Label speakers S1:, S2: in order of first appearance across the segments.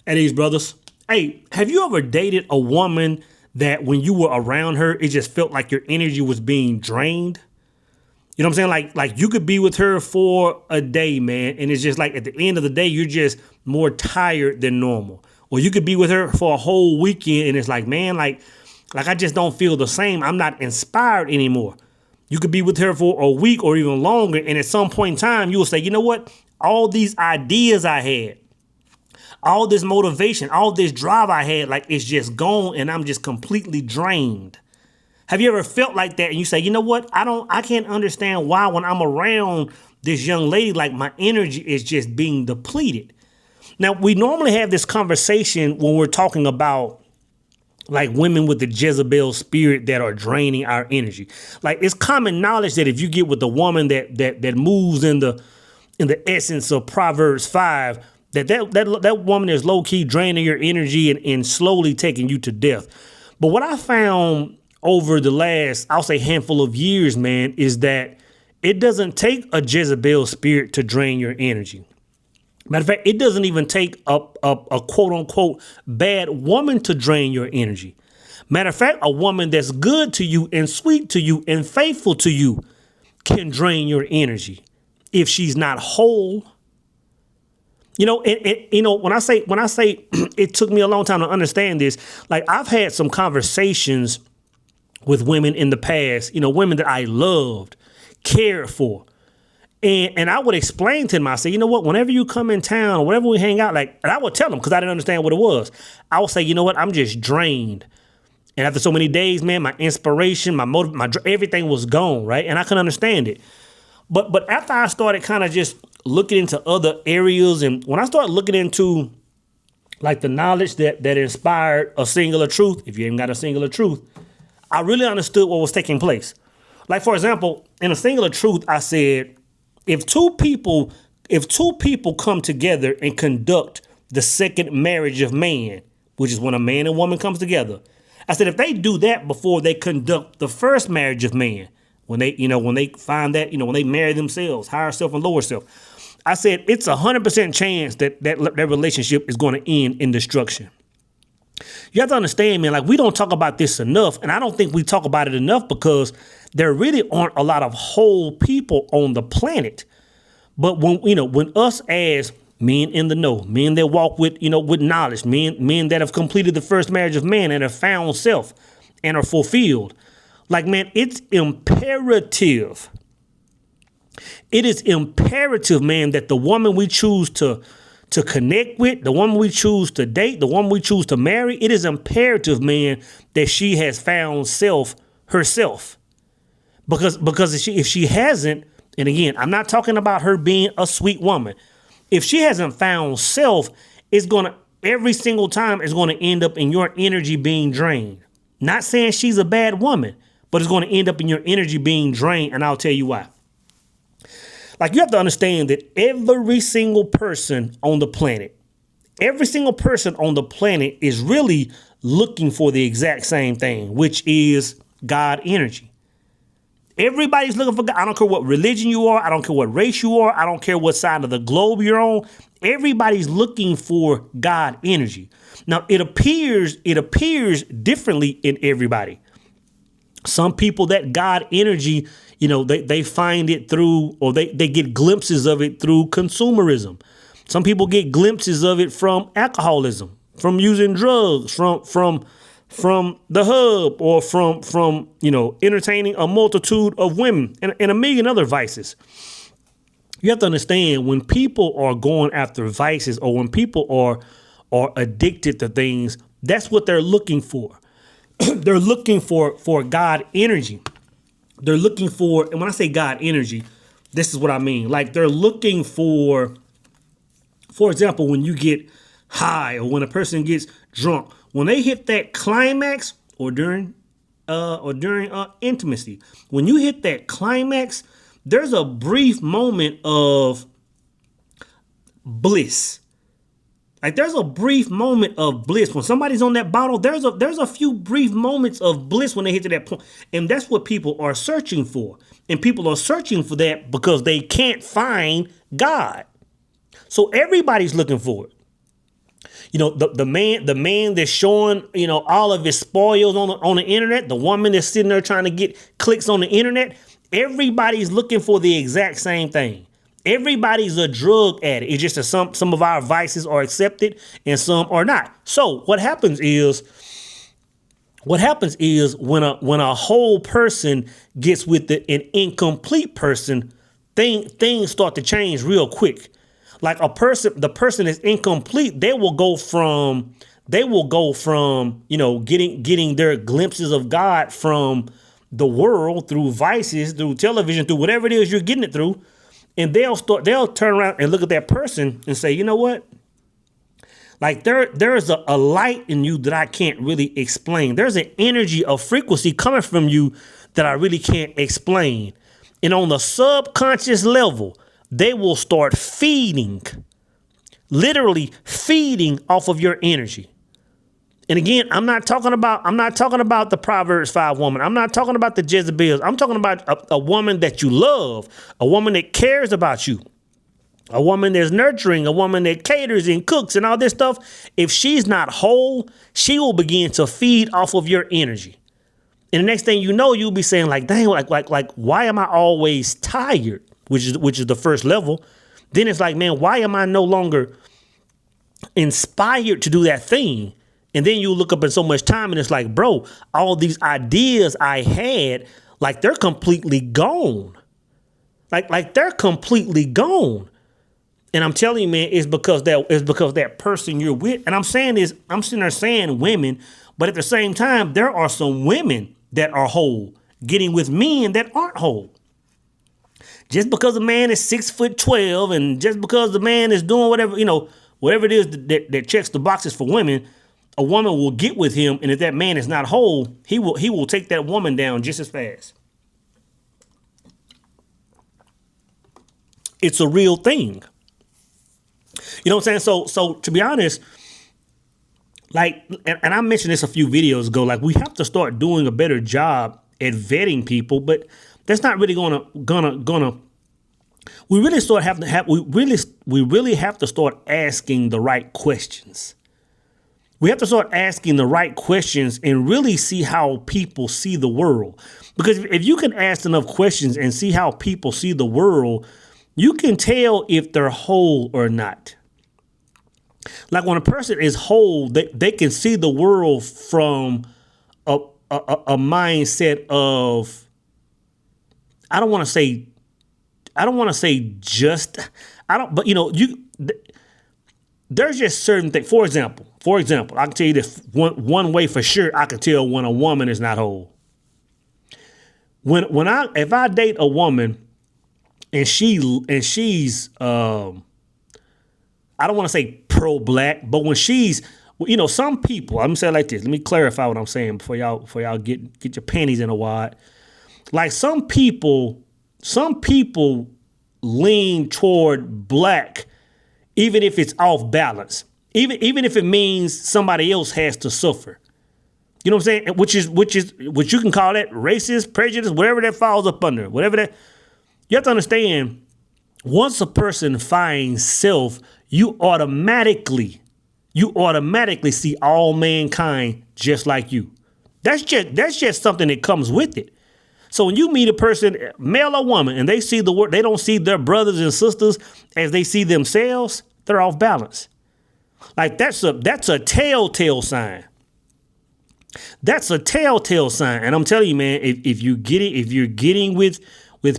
S1: Hey, these brothers. Hey, have you ever dated a woman that when you were around her, it just felt like your energy was being drained? You know what I'm saying? Like you could be with her for a day, man, and it's just like at the end of the day, you're just more tired than normal. Or you could be with her for a whole weekend and it's like, man, like I just don't feel the same. I'm not inspired anymore. You could be with her for a week or even longer, and at some point in time, you will say, you know what? All these ideas I had, all this motivation, all this drive I had, like it's just gone and I'm just completely drained. Have you ever felt like that and you say, you know what? I can't understand why when I'm around this young lady, like my energy is just being depleted. Now, we normally have this conversation when we're talking about like women with the Jezebel spirit that are draining our energy. Like it's common knowledge that if you get with a woman that moves in the essence of Proverbs 5, that woman is low key draining your energy and slowly taking you to death. But what I found over the last, I'll say handful of years, man, is that it doesn't take a Jezebel spirit to drain your energy. Matter of fact, it doesn't even take a quote unquote bad woman to drain your energy. Matter of fact, a woman that's good to you and sweet to you and faithful to you can drain your energy if she's not whole. You know, when I say it took me a long time to understand this, like I've had some conversations with women in the past, you know, women that I loved, cared for. And I would explain to them, I say, you know what, whenever you come in town or whenever we hang out, like, and I would tell them because I didn't understand what it was. I would say, you know what, I'm just drained. And after so many days, man, my inspiration, my motive, everything was gone, right? And I couldn't understand it. But after I started kind of just looking into other areas, and when I started looking into like the knowledge that inspired a singular truth, if you ain't got a singular truth, I really understood what was taking place. Like, for example, in a singular truth, I said, if two people come together and conduct the second marriage of man, which is when a man and woman comes together, I said, if they do that before they conduct the first marriage of man, when they find that, when they marry themselves, higher self and lower self, I said, it's 100% chance that relationship is going to end in destruction. You have to understand, man, like we don't talk about this enough. And I don't think we talk about it enough because there really aren't a lot of whole people on the planet. But when us as men in the know, men that walk with knowledge, men that have completed the first marriage of man and have found self and are fulfilled, like, man, it's imperative. It is imperative, man, that the woman we choose to connect with, the woman we choose to date, the woman we choose to marry, it is imperative, man, that she has found self herself. Because if she hasn't, and again, I'm not talking about her being a sweet woman. If she hasn't found self, every single time it's going to end up in your energy being drained. Not saying she's a bad woman, but it's going to end up in your energy being drained. And I'll tell you why. Like, you have to understand that every single person on the planet is really looking for the exact same thing, which is God energy. Everybody's looking for God. I don't care what religion you are. I don't care what race you are. I don't care what side of the globe you're on. Everybody's looking for God energy. Now, it appears differently in everybody. Some people, that God energy, they find it through, or they get glimpses of it through consumerism. Some people get glimpses of it from alcoholism, from using drugs, from the hub, or from entertaining a multitude of women and a million other vices. You have to understand, when people are going after vices, or when people are addicted to things, that's what they're looking for. They're looking for God energy. They're looking for, and when I say God energy, this is what I mean. Like, they're looking for example, when you get high or when a person gets drunk, when they hit that climax or during intimacy, when you hit that climax, there's a brief moment of bliss. Like, there's a brief moment of bliss. When somebody's on that bottle, there's a few brief moments of bliss when they hit to that point. And that's what people are searching for. And people are searching for that because they can't find God. So everybody's looking for it. the man that's showing, all of his spoils on the internet, the woman that's sitting there trying to get clicks on the internet, everybody's looking for the exact same thing. Everybody's a drug addict. It's just that some of our vices are accepted and some are not. So what happens is when a whole person gets with an incomplete person, things start to change real quick. Like the person is incomplete, they will go from getting their glimpses of God from the world through vices, through television, through whatever it is you're getting it through, and they'll turn around and look at that person and say, you know what? Like there's a light in you that I can't really explain. There's an energy, a frequency coming from you that I really can't explain. And on the subconscious level, they will start literally feeding off of your energy. And again, I'm not talking about the Proverbs 5 woman. I'm not talking about the Jezebels. I'm talking about a woman that you love, a woman that cares about you, a woman that's nurturing, a woman that caters and cooks and all this stuff. If she's not whole, she will begin to feed off of your energy. And the next thing you know, you'll be saying like, dang, like, why am I always tired? Which is the first level. Then it's like, man, why am I no longer inspired to do that thing? And then you look up in so much time and it's like, bro, all these ideas I had, like they're completely gone. Like they're completely gone. And I'm telling you, man, it's because that person you're with. And I'm sitting there saying women, but at the same time, there are some women that are whole getting with men that aren't whole. Just because a man is 6'12", and just because the man is doing whatever it is that checks the boxes for women, a woman will get with him, and if that man is not whole, he will take that woman down just as fast. It's a real thing. You know what I'm saying? So to be honest, like, and I mentioned this a few videos ago, like we have to start doing a better job at vetting people, but that's not really gonna. We really have to start asking the right questions. We have to start asking the right questions and really see how people see the world. Because if you can ask enough questions and see how people see the world, you can tell if they're whole or not. Like when a person is whole, they can see the world from a mindset of, there's just certain things. For example, I can tell you this one way for sure I can tell when a woman is not whole. If I date a woman and she's I don't want to say pro-black, but when she's, some people, I'm gonna say it like this. Let me clarify what I'm saying before y'all get your panties in a wad. Like some people lean toward black, even if it's off balance, even if it means somebody else has to suffer. You know what I'm saying? Which you can call that racist, prejudice, whatever that falls up under, whatever that. You have to understand, once a person finds self, you automatically see all mankind just like you. That's just something that comes with it. So when you meet a person, male or woman, and they see the world, they don't see their brothers and sisters as they see themselves, they're off balance. Like that's a telltale sign. That's a telltale sign. And I'm telling you, man, if you're getting with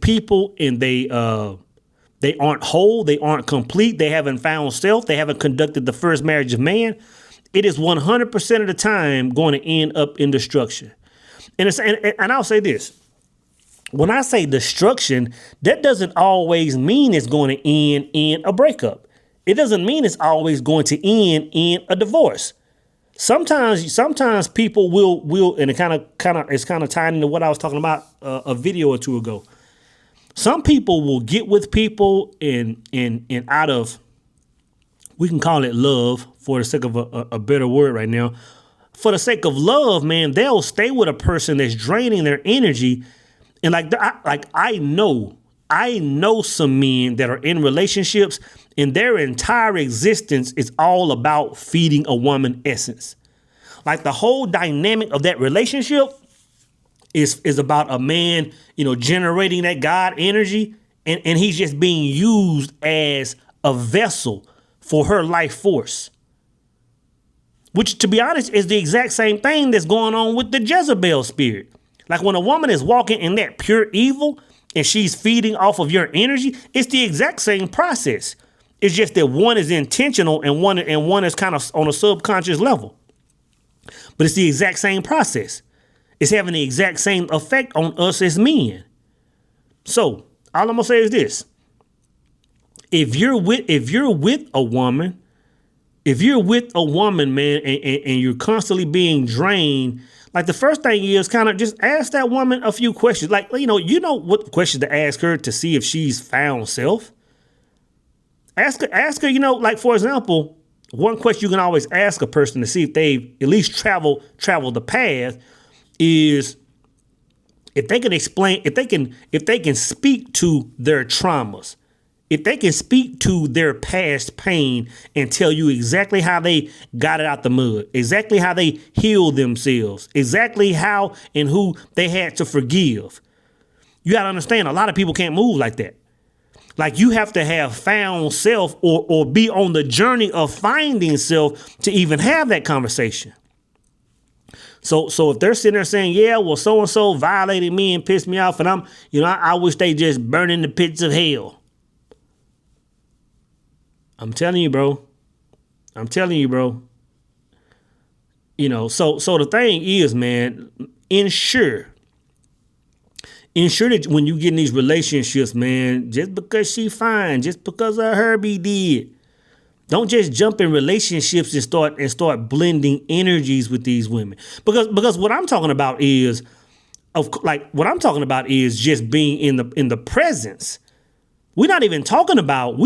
S1: people and they aren't whole, they aren't complete, they haven't found self, they haven't conducted the first marriage of man, it is 100% of the time going to end up in destruction. And I'll say this. When I say destruction, that doesn't always mean it's going to end in a breakup. It doesn't mean it's always going to end in a divorce. Sometimes people will, and it's kind of tied into what I was talking about a video or two ago. Some people will get with people and out of, we can call it love for the sake of a better word right now. For the sake of love, man, they'll stay with a person that's draining their energy. And I I know some men that are in relationships and their entire existence is all about feeding a woman essence. Like the whole dynamic of that relationship is about a man, generating that God energy, and he's just being used as a vessel for her life force. Which, to be honest, is the exact same thing that's going on with the Jezebel spirit. Like when a woman is walking in that pure evil and she's feeding off of your energy, it's the exact same process. It's just that one is intentional and one is kind of on a subconscious level. But it's the exact same process. It's having the exact same effect on us as men. So all I'm gonna say is this: if you're with a woman, man, and you're constantly being drained, like the first thing is kind of just ask that woman a few questions. Like, you know what questions to ask her to see if she's found self. Ask her, like, for example, one question you can always ask a person to see if they've at least traveled the path is if they can explain, if they can speak to their traumas, if they can speak to their past pain and tell you exactly how they got it out the mud, exactly how they healed themselves, exactly how and who they had to forgive. You got to understand, a lot of people can't move like that. Like, you have to have found self or be on the journey of finding self to even have that conversation. So if they're sitting there saying, yeah, well, so-and-so violated me and pissed me off, and I wish they just burn in the pits of hell. I'm telling you, bro. So the thing is, man, ensure that when you get in these relationships, man, just because she fine, just because of her be dead, don't just jump in relationships and start blending energies with these women. Because what I'm talking about is just being in the presence. We're not even talking about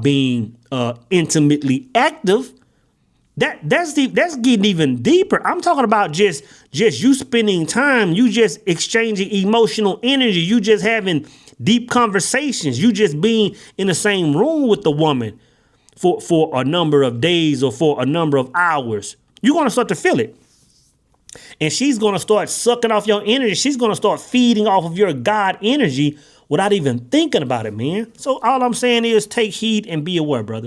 S1: being intimately active. That's getting even deeper. I'm talking about just you spending time, you just exchanging emotional energy, you just having deep conversations, you just being in the same room with the woman for a number of days or for a number of hours. You're going to start to feel it. And she's going to start sucking off your energy. She's going to start feeding off of your God energy without even thinking about it, man. So all I'm saying is take heed and be aware, brother.